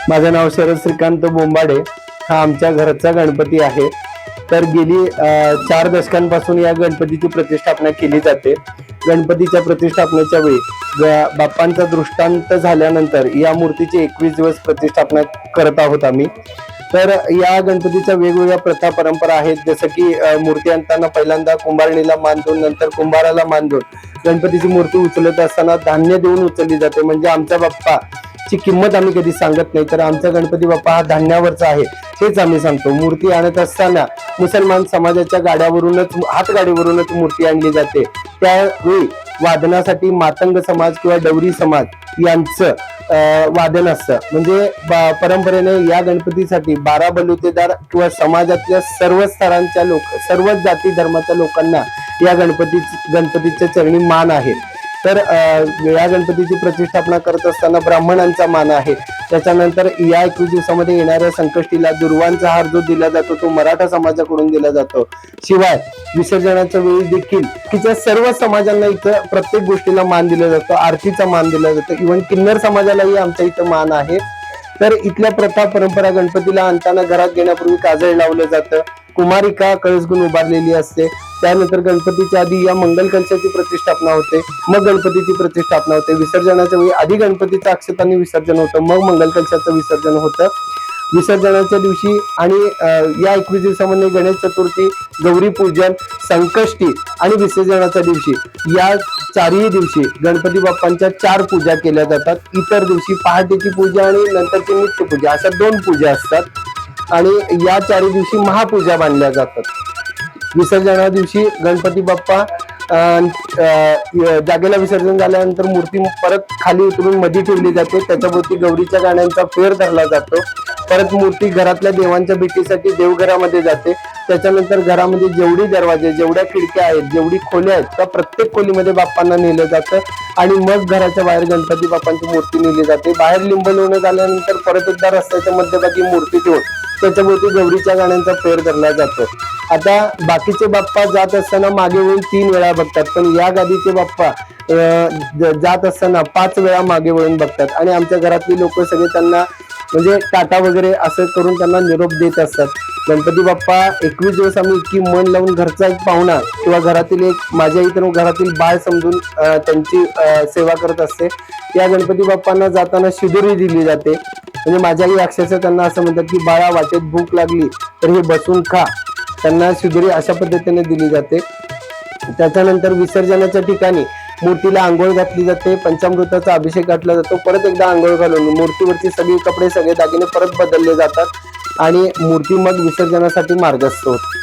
माझं नाव शरद श्रीकांत बोंबाडे। हा आमच्या घरचा गणपती आहे। तर गेली 4 दशकांपासून या गणपतीची प्रतिष्ठापना केली जाते। गणपतीच्या प्रतिष्ठापनेच्या वेळी बाप्पांचा दृष्टांत झाल्यानंतर या मूर्तीची 21 दिवस प्रतिष्ठापना करत आहोत आम्ही। तर या गणपतीच्या वेगवेगळ्या प्रथा परंपरा आहेत, जसं की मूर्ती आणताना पहिल्यांदा कुंभारणीला मान देऊन, नंतर कुंभाराला मान देऊन गणपतीची मूर्ती उचलत असताना धान्य देऊन उचलली जाते। म्हणजे आमचा बाप्पा ची किंमत आम्ही कधी सांगत नाही, तर आमचा गणपती बाप्पा हा धान्यावरचा आहे हेच आम्ही सांगतो। मूर्ती आणत असताना मुसलमान समाजाच्या गाड्यावरूनच, हातगाडीवरूनच मूर्ती आणली जाते। त्यावेळी वादनासाठी मातंग समाज किंवा डवरी समाज यांचं वादन असतं। म्हणजे परंपरेने या गणपतीसाठी 12 बलुतेदार किंवा समाजातल्या सर्व स्तरांच्या सर्व जाती धर्माच्या लोकांना या गणपतीच्या चरणी मान आहे। तर या गणपतीची प्रतिष्ठापना करत असताना ब्राह्मणांचा मान आहे। त्याच्यानंतर या 21 दिवसामध्ये येणाऱ्या संकष्टीला दुर्वांचा हार जो दिला जातो तो मराठा समाजाकडून दिला जातो। शिवाय विसर्जनाच्या वेळी देखील तिच्या सर्व समाजांना इथं प्रत्येक गोष्टीला मान दिला जातो, आरतीचा मान दिला जातो। इव्हन किन्नर समाजालाही आमच्या इथं मान आहे। तर इथल्या प्रथा परंपरा, गणपतीला आणताना घरात घेण्यापूर्वी काजळ लावलं जातं, कुमारिका कळस घेऊन उभारलेली असते। त्यानंतर गणपतीच्या आधी या मंगल कलशाची प्रतिष्ठापना होते, मग गणपतीची प्रतिष्ठापना होते। विसर्जनाच्या वेळी आधी गणपतीचं अक्षतांनी विसर्जन होतं, मग मंगल कलशाचं विसर्जन होतं। विसर्जनाच्या दिवशी आणि या 21 दिवसामध्ये गणेश चतुर्थी, गौरी पूजन, संकष्टी आणि विसर्जनाच्या दिवशी या 4ही दिवशी गणपती बाप्पांच्या 4 पूजा केल्या जातात। इतर दिवशी पहाटेची पूजा आणि नंतरची नित्य पूजा अशा 2 पूजा असतात आणि या 4ही दिवशी महापूजा बांधल्या जातात। विसर्जना दिवशी गणपती बाप्पा जागेला विसर्जन झाल्यानंतर मूर्ती परत खाली उतरून मध्ये ठेवली जाते। त्याच्याभोवती गौरीच्या गाण्यांचा फेर धरला जातो। परत मूर्ती घरातल्या देवांच्या भेटीसाठी देवघरामध्ये जाते। त्याच्यानंतर घरामध्ये जेवढी दरवाजे, जेवढ्या खिडक्या आहेत, जेवढी खोल्या आहेत, त्या प्रत्येक खोलीमध्ये बाप्पांना नेलं जातं आणि मग घराच्या बाहेर गणपती बाप्पांची मूर्ती नेली जाते। बाहेर लिंब लावून झाल्यानंतर परत एकदा रस्त्याच्या मध्यभागी मूर्ती ठेवून त्याच्याभोवती गौरीच्या गाण्यांचा फेर धरला जातो। आता बाकीचे बाप्पा जात असताना मागे वळून 3 वेळा बघतात, पण या गादीचे बाप्पा जात असताना 5 वेळा मागे वळून बघतात आणि आमच्या घरातली लोक सगळे त्यांना म्हणजे टाटा वगैरे असं करून त्यांना निरोप देत असतात। गणपती बाप्पा 21 दिवस आम्ही इतकी मन लावून घरचा एक पाहुणा किंवा घरातील एक माझ्या इतर घरातील बाळ समजून त्यांची सेवा करत असते। या गणपती बाप्पांना जाताना शिदोरी दिली जाते। म्हणजे माझ्या आई अक्षरशः त्यांना असं म्हणतात की बाळा, वाटेत भूक लागली तर हे बसून खा। त्यांना शिदोरी अशा पद्धतीने दिली जाते। त्याच्यानंतर विसर्जनाच्या ठिकाणी मूर्तीला आंघोळ घातली जाते, पंचामृताचा अभिषेक घातला जातो। परत एकदा आंघोळ घालून मूर्तीवरची सगळी कपडे, सगळे दागिने परत बदलले जातात आणि मूर्ती मग विसर्जनासाठी मार्गस्थ होते।